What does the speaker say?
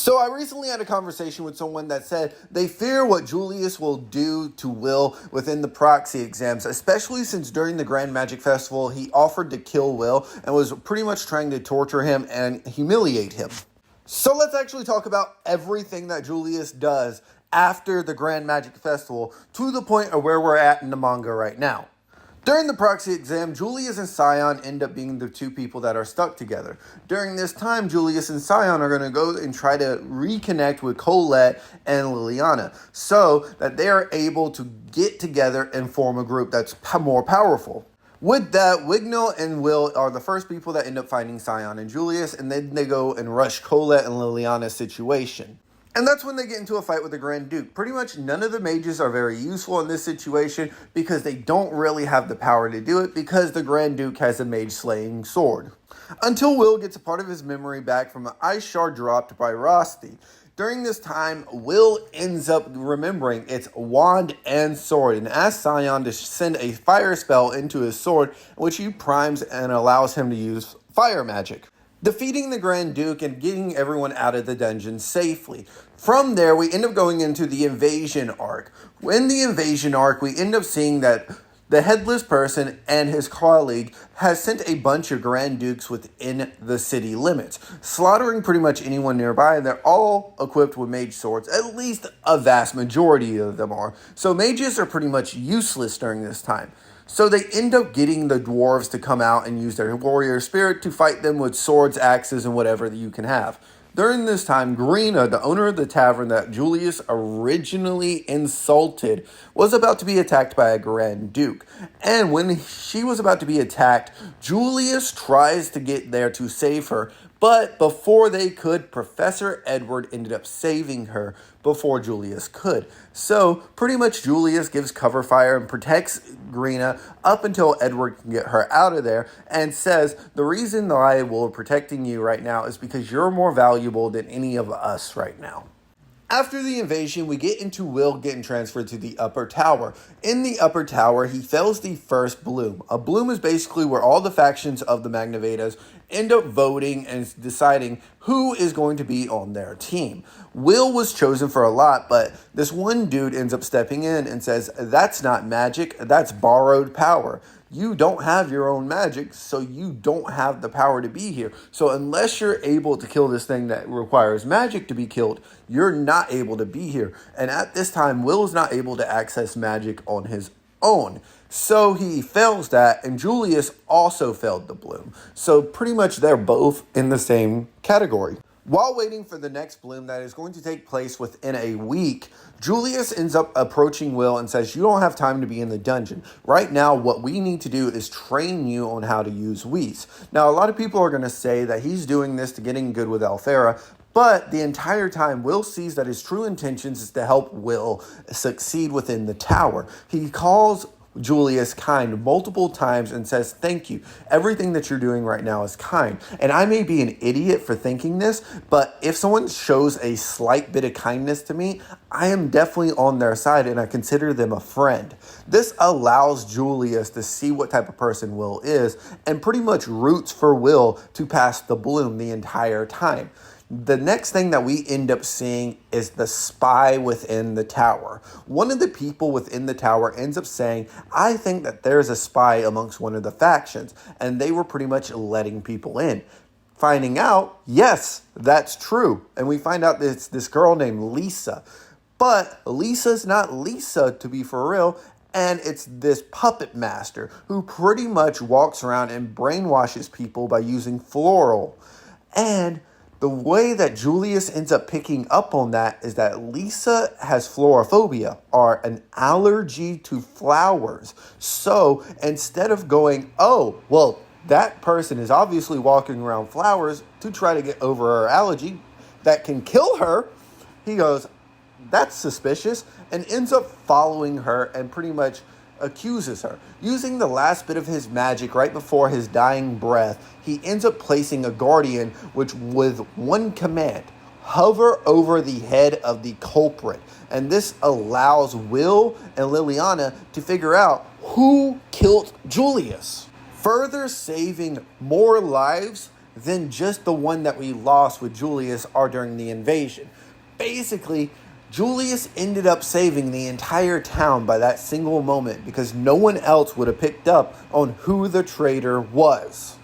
So I recently had a conversation with someone that said they fear what Julius will do to Will within the proxy exams, especially since during the Grand Magic Festival, he offered to kill Will and was pretty much trying to torture him and humiliate him. So let's actually talk about everything that Julius does after the Grand Magic Festival to the point of where we're at in the manga right now. During the proxy exam, Julius and Scion end up being the two people that are stuck together. During this time, Julius and Scion are going to go and try to reconnect with Colette and Liliana so that they are able to get together and form a group that's more powerful. With that, Wignall and Will are the first people that end up finding Scion and Julius, and then they go and rush Colette and Liliana's situation. And that's when they get into a fight with the Grand Duke. Pretty much none of the mages are very useful in this situation because they don't really have the power to do it because the Grand Duke has a mage-slaying sword. Until Will gets a part of his memory back from an ice shard dropped by Rosti. During this time, Will ends up remembering its wand and sword and asks Scion to send a fire spell into his sword, which he primes and allows him to use fire magic, defeating the Grand Duke and getting everyone out of the dungeon safely. From there, we end up going into the invasion arc. In the invasion arc, we end up seeing that the headless person and his colleague has sent a bunch of Grand Dukes within the city limits, slaughtering pretty much anyone nearby, and they're all equipped with mage swords. At least a vast majority of them are. So mages are pretty much useless during this time. So they end up getting the dwarves to come out and use their warrior spirit to fight them with swords, axes, and whatever that you can have. During this time, Greena, the owner of the tavern that Julius originally insulted, was about to be attacked by a Grand Duke. And when she was about to be attacked, Julius tries to get there to save her. But before they could, Professor Edward ended up saving her before Julius could. So pretty much Julius gives cover fire and protects Greena up until Edward can get her out of there and says, the reason that I will be protecting you right now is because you're more valuable than any of us right now. After the invasion, we get into Will getting transferred to the upper tower. In the upper tower, he fells the first bloom. A bloom is basically where all the factions of the Magnavedas end up voting and deciding who is going to be on their team. Will was chosen for a lot, but this one dude ends up stepping in and says, that's not magic, that's borrowed power. You don't have your own magic, so you don't have the power to be here. So unless you're able to kill this thing that requires magic to be killed, you're not able to be here. And at this time, Will is not able to access magic on his own. So he fails that, and Julius also failed the bloom. So pretty much they're both in the same category. While waiting for the next bloom that is going to take place within a week, Julius ends up approaching Will and says, you don't have time to be in the dungeon. Right now, what we need to do is train you on how to use Whis. Now, a lot of people are going to say that he's doing this to getting good with Alfera, but the entire time, Will sees that his true intentions is to help Will succeed within the tower. He calls Julius kind multiple times and says, thank you. Everything that you're doing right now is kind. And I may be an idiot for thinking this, but if someone shows a slight bit of kindness to me, I am definitely on their side and I consider them a friend. This allows Julius to see what type of person Will is and pretty much roots for Will to pass the bloom the entire time. The next thing that we end up seeing is the spy within the tower. One of the people within the tower ends up saying, I think that there's a spy amongst one of the factions, and they were pretty much letting people in. Finding out, yes, that's true. And we find out that it's this girl named Lisa. But Lisa's not Lisa, to be for real. And it's this puppet master who pretty much walks around and brainwashes people by using floral. And the way that Julius ends up picking up on that is that Lisa has florophobia, or an allergy to flowers. So instead of going, oh, well, that person is obviously walking around flowers to try to get over her allergy that can kill her, he goes, that's suspicious, and ends up following her and pretty much accuses her. Using the last bit of his magic right before his dying breath, he ends up placing a guardian which, with one command, hover over the head of the culprit. And this allows Will and Liliana to figure out who killed Julius. Further saving more lives, than just the one that we lost with Julius or during the invasion. Basically, Julius ended up saving the entire town by that single moment because no one else would have picked up on who the traitor was.